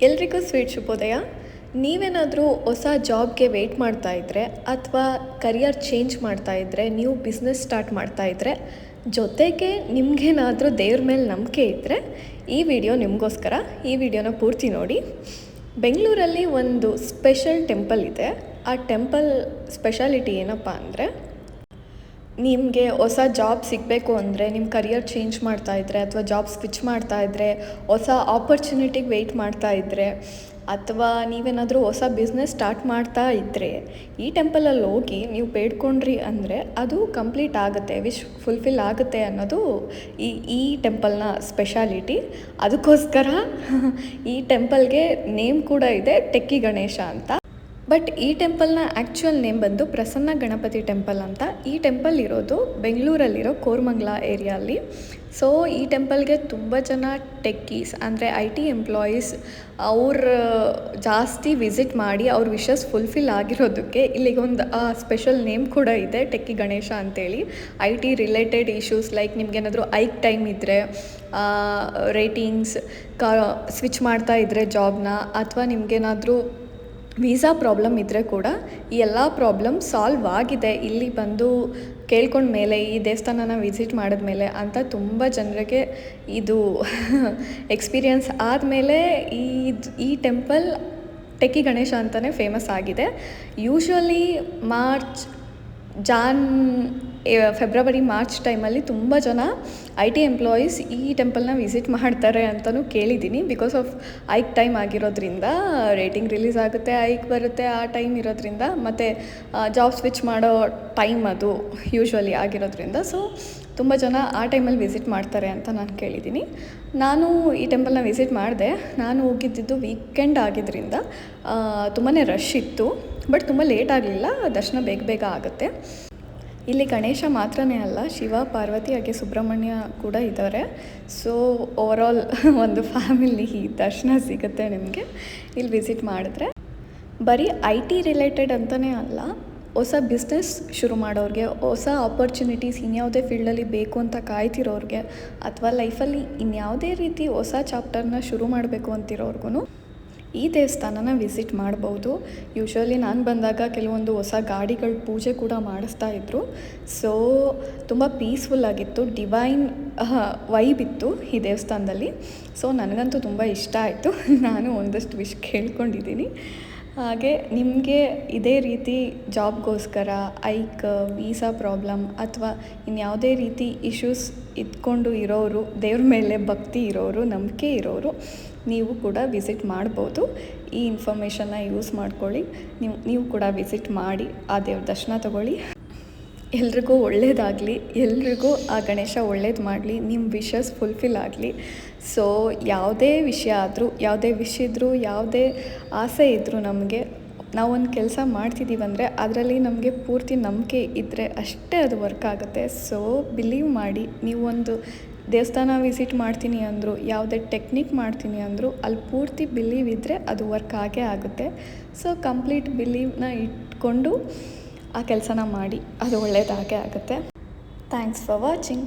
ಎಲ್ರಿಗೂ ಸ್ವೀಟ್ ಶುಭೋದಯ. ನೀವೇನಾದರೂ ಹೊಸ ಜಾಬ್ಗೆ ವೆಯ್ಟ್ ಮಾಡ್ತಾ ಇದ್ದರೆ ಅಥವಾ ಕರಿಯರ್ ಚೇಂಜ್ ಮಾಡ್ತಾ ಇದ್ದರೆ, ನ್ಯೂ ಬಿಸ್ನೆಸ್ ಸ್ಟಾರ್ಟ್ ಮಾಡ್ತಾ ಇದ್ದರೆ, ಜೊತೆಗೆ ನಿಮಗೇನಾದರೂ ದೇವ್ರ ಮೇಲೆ ನಂಬಿಕೆ ಇದ್ದರೆ ಈ ವಿಡಿಯೋ ನಿಮಗೋಸ್ಕರ. ಈ ವಿಡಿಯೋನ ಪೂರ್ತಿ ನೋಡಿ. ಬೆಂಗಳೂರಲ್ಲಿ ಒಂದು ಸ್ಪೆಷಲ್ ಟೆಂಪಲ್ ಇದೆ. ಆ ಟೆಂಪಲ್ ಸ್ಪೆಷಾಲಿಟಿ ಏನಪ್ಪ ಅಂದರೆ, ನಿಮಗೆ ಹೊಸ ಜಾಬ್ ಸಿಗಬೇಕು ಅಂದರೆ, ನಿಮ್ಮ ಕರಿಯರ್ ಚೇಂಜ್ ಮಾಡ್ತಾ ಇದ್ದರೆ ಅಥವಾ ಜಾಬ್ ಸ್ವಿಚ್ ಮಾಡ್ತಾ ಇದ್ದರೆ, ಹೊಸ ಆಪರ್ಚುನಿಟಿಗೆ ವೆಯ್ಟ್ ಮಾಡ್ತಾ ಇದ್ದರೆ, ಅಥವಾ ನೀವೇನಾದರೂ ಹೊಸ ಬಿಸ್ನೆಸ್ ಸ್ಟಾರ್ಟ್ ಮಾಡ್ತಾ ಇದ್ದರೆ, ಈ ಟೆಂಪಲಲ್ಲಿ ಹೋಗಿ ನೀವು ಬೇಡ್ಕೊಂಡ್ರಿ ಅಂದರೆ ಅದು ಕಂಪ್ಲೀಟ್ ಆಗುತ್ತೆ, ವಿಶ್ ಫುಲ್ಫಿಲ್ ಆಗುತ್ತೆ ಅನ್ನೋದು ಈ ಟೆಂಪಲ್ನ ಸ್ಪೆಷಾಲಿಟಿ. ಅದಕ್ಕೋಸ್ಕರ ಈ ಟೆಂಪಲ್ಗೆ ನೇಮ್ ಕೂಡ ಇದೆ, ಟೆಕ್ಕಿ ಗಣೇಶ ಅಂತ. ಬಟ್ ಈ ಟೆಂಪಲ್ನ ಆ್ಯಕ್ಚುಯಲ್ ನೇಮ್ ಬಂದು ಪ್ರಸನ್ನ ಗಣಪತಿ ಟೆಂಪಲ್ ಅಂತ. ಈ ಟೆಂಪಲ್ ಇರೋದು ಬೆಂಗಳೂರಲ್ಲಿರೋ ಕೋರಮಂಗಲ ಏರಿಯಲ್ಲಿ. ಸೊ ಈ ಟೆಂಪಲ್ಗೆ ತುಂಬ ಜನ ಟೆಕ್ಕೀಸ್ ಅಂದರೆ IT ಎಂಪ್ಲಾಯೀಸ್ ಅವ್ರು ಜಾಸ್ತಿ ವಿಸಿಟ್ ಮಾಡಿ ಅವ್ರ ವಿಶಸ್ ಫುಲ್ಫಿಲ್ ಆಗಿರೋದಕ್ಕೆ ಇಲ್ಲಿಗೊಂದು ಸ್ಪೆಷಲ್ ನೇಮ್ ಕೂಡ ಇದೆ, ಟೆಕ್ಕಿ ಗಣೇಶ ಅಂತೇಳಿ. IT ರಿಲೇಟೆಡ್ ಇಶ್ಯೂಸ್ ಲೈಕ್ ನಿಮ್ಗೇನಾದರೂ ಐಕ್ ಟೈಮ್ ಇದ್ದರೆ, ರೇಟಿಂಗ್ಸ್ ಸ್ವಿಚ್ ಮಾಡ್ತಾ ಇದ್ದರೆ ಜಾಬ್ನ, ಅಥವಾ ನಿಮಗೇನಾದರೂ ವೀಸಾ ಪ್ರಾಬ್ಲಮ್ ಇದ್ದರೆ ಕೂಡ ಈ ಎಲ್ಲ ಪ್ರಾಬ್ಲಮ್ ಸಾಲ್ವ್ ಆಗಿದೆ ಇಲ್ಲಿ ಬಂದು ಕೇಳ್ಕೊಂಡ್ಮೇಲೆ, ಈ ದೇವಸ್ಥಾನನ ವಿಸಿಟ್ ಮಾಡಿದ್ಮೇಲೆ ಅಂತ ತುಂಬ ಜನರಿಗೆ ಇದು ಎಕ್ಸ್ಪೀರಿಯನ್ಸ್ ಆದಮೇಲೆ ಈ ಟೆಂಪಲ್ ಟೆಕ್ಕಿ ಗಣೇಶ ಅಂತಲೇ ಫೇಮಸ್ ಆಗಿದೆ. ಯೂಶ್ವಲಿ ಫೆಬ್ರವರಿ ಮಾರ್ಚ್ ಟೈಮಲ್ಲಿ ತುಂಬ ಜನ IT ಎಂಪ್ಲಾಯೀಸ್ ಈ ಟೆಂಪಲ್ನ ವಿಸಿಟ್ ಮಾಡ್ತಾರೆ ಅಂತಲೂ ಕೇಳಿದ್ದೀನಿ. ಬಿಕಾಸ್ ಆಫ್ ಐಕ್ ಟೈಮ್ ಆಗಿರೋದ್ರಿಂದ, ರೇಟಿಂಗ್ ರಿಲೀಸ್ ಆಗುತ್ತೆ, ಐಕ್ ಬರುತ್ತೆ, ಆ ಟೈಮ್ ಇರೋದ್ರಿಂದ, ಮತ್ತು ಜಾಬ್ ಸ್ವಿಚ್ ಮಾಡೋ ಟೈಮ್ ಅದು ಯೂಶ್ವಲಿ ಆಗಿರೋದ್ರಿಂದ, ಸೊ ತುಂಬ ಜನ ಆ ಟೈಮಲ್ಲಿ ವಿಸಿಟ್ ಮಾಡ್ತಾರೆ ಅಂತ ನಾನು ಕೇಳಿದ್ದೀನಿ. ನಾನು ಈ ಟೆಂಪಲ್ನ ವಿಸಿಟ್ ಮಾಡಿದೆ. ನಾನು ಹೋಗಿದ್ದಿದ್ದು ವೀಕೆಂಡ್ ಆಗಿದ್ದರಿಂದ ತುಂಬಾ ರಶ್ ಇತ್ತು. ಬಟ್ ತುಂಬ ಲೇಟ್ ಆಗಲಿಲ್ಲ, ದರ್ಶನ ಬೇಗ ಆಗುತ್ತೆ. ಇಲ್ಲಿ ಗಣೇಶ ಮಾತ್ರನೇ ಅಲ್ಲ, ಶಿವ, ಪಾರ್ವತಿ ಹಾಗೆ ಸುಬ್ರಹ್ಮಣ್ಯ ಕೂಡ ಇದ್ದಾರೆ. ಸೊ ಓವರಾಲ್ ಒಂದು ಫ್ಯಾಮಿಲಿ ದರ್ಶನ ಸಿಗುತ್ತೆ ನಿಮಗೆ ಇಲ್ಲಿ ವಿಸಿಟ್ ಮಾಡಿದ್ರೆ. ಬರೀ IT ರಿಲೇಟೆಡ್ ಅಂತಲೇ ಅಲ್ಲ, ಹೊಸ ಬಿಸ್ನೆಸ್ ಶುರು ಮಾಡೋರಿಗೆ, ಹೊಸ ಆಪರ್ಚುನಿಟೀಸ್ ಇನ್ಯಾವುದೇ ಫೀಲ್ಡಲ್ಲಿ ಬೇಕು ಅಂತ ಕಾಯ್ತಿರೋರಿಗೆ, ಅಥವಾ ಲೈಫಲ್ಲಿ ಇನ್ಯಾವುದೇ ರೀತಿ ಹೊಸ ಚಾಪ್ಟರ್ನ ಶುರು ಮಾಡಬೇಕು ಅಂತಿರೋರ್ಗು ಈ ದೇವಸ್ಥಾನನ ವಿಸಿಟ್ ಮಾಡ್ಬೋದು. ಯೂಶ್ವಲಿ ನಾನು ಬಂದಾಗ ಕೆಲವೊಂದು ಹೊಸ ಗಾಡಿಗಳ ಪೂಜೆ ಕೂಡ ಮಾಡಿಸ್ತಾ ಇದ್ದರು. ಸೊ ತುಂಬ ಪೀಸ್ಫುಲ್ಲಾಗಿತ್ತು, ಡಿವೈನ್ ವೈಬ್ ಇತ್ತು ಈ ದೇವಸ್ಥಾನದಲ್ಲಿ. ಸೊ ನನಗಂತೂ ತುಂಬ ಇಷ್ಟ ಆಯಿತು. ನಾನು ಒಂದಷ್ಟು ವಿಷ್ ಕೇಳ್ಕೊಂಡಿದ್ದೀನಿ. ಹಾಗೆ ನಿಮಗೆ ಇದೇ ರೀತಿ ಜಾಬ್ಗೋಸ್ಕರ ಐಕ್, ವೀಸಾ ಪ್ರಾಬ್ಲಮ್ ಅಥವಾ ಇನ್ಯಾವುದೇ ರೀತಿ ಇಶ್ಯೂಸ್ ಇದ್ಕೊಂಡು ಇರೋರು, ದೇವ್ರ ಮೇಲೆ ಭಕ್ತಿ ಇರೋರು, ನಂಬಿಕೆ ಇರೋರು, ನೀವು ಕೂಡ ವಿಸಿಟ್ ಮಾಡ್ಬೋದು. ಈ ಇನ್ಫಾರ್ಮೇಷನ್ನ ಯೂಸ್ ಮಾಡ್ಕೊಳ್ಳಿ. ನೀವು ಕೂಡ ವಿಸಿಟ್ ಮಾಡಿ ಆ ದೇವ್ರ ದರ್ಶನ ತಗೊಳ್ಳಿ. ಎಲ್ರಿಗೂ ಒಳ್ಳೆಯದಾಗಲಿ, ಎಲ್ರಿಗೂ ಆ ಗಣೇಶ ಒಳ್ಳೇದು ಮಾಡಲಿ, ನಿಮ್ಮ ವಿಶಸ್ ಫುಲ್ಫಿಲ್ ಆಗಲಿ. ಸೊ ಯಾವುದೇ ವಿಷಯ ಆದರೂ, ಯಾವುದೇ ವಿಶ್ ಇದ್ದರೂ, ಯಾವುದೇ ಆಸೆ ಇದ್ದರೂ, ನಮಗೆ ನಾವೊಂದು ಕೆಲಸ ಮಾಡ್ತಿದ್ದೀವಂದರೆ ಅದರಲ್ಲಿ ನಮಗೆ ಪೂರ್ತಿ ನಂಬಿಕೆ ಇದ್ದರೆ ಅಷ್ಟೇ ಅದು ವರ್ಕ್ ಆಗುತ್ತೆ. ಸೊ ಬಿಲೀವ್ ಮಾಡಿ. ನೀವೊಂದು ದೇವಸ್ಥಾನ ವಿಸಿಟ್ ಮಾಡ್ತೀನಿ ಅಂದರು, ಯಾವುದೇ ಟೆಕ್ನಿಕ್ ಮಾಡ್ತೀನಿ ಅಂದರು, ಅಲ್ಲಿ ಪೂರ್ತಿ ಬಿಲೀವ್ ಇದ್ದರೆ ಅದು ವರ್ಕ್ ಆಗೇ ಆಗುತ್ತೆ. ಸೊ ಕಂಪ್ಲೀಟ್ ಬಿಲೀವ್ನ ಇಟ್ಕೊಂಡು ಆ ಕೆಲಸನ ಮಾಡಿ, ಅದು ಒಳ್ಳೆಯದಾಗೇ ಆಗುತ್ತೆ. Thanks for watching.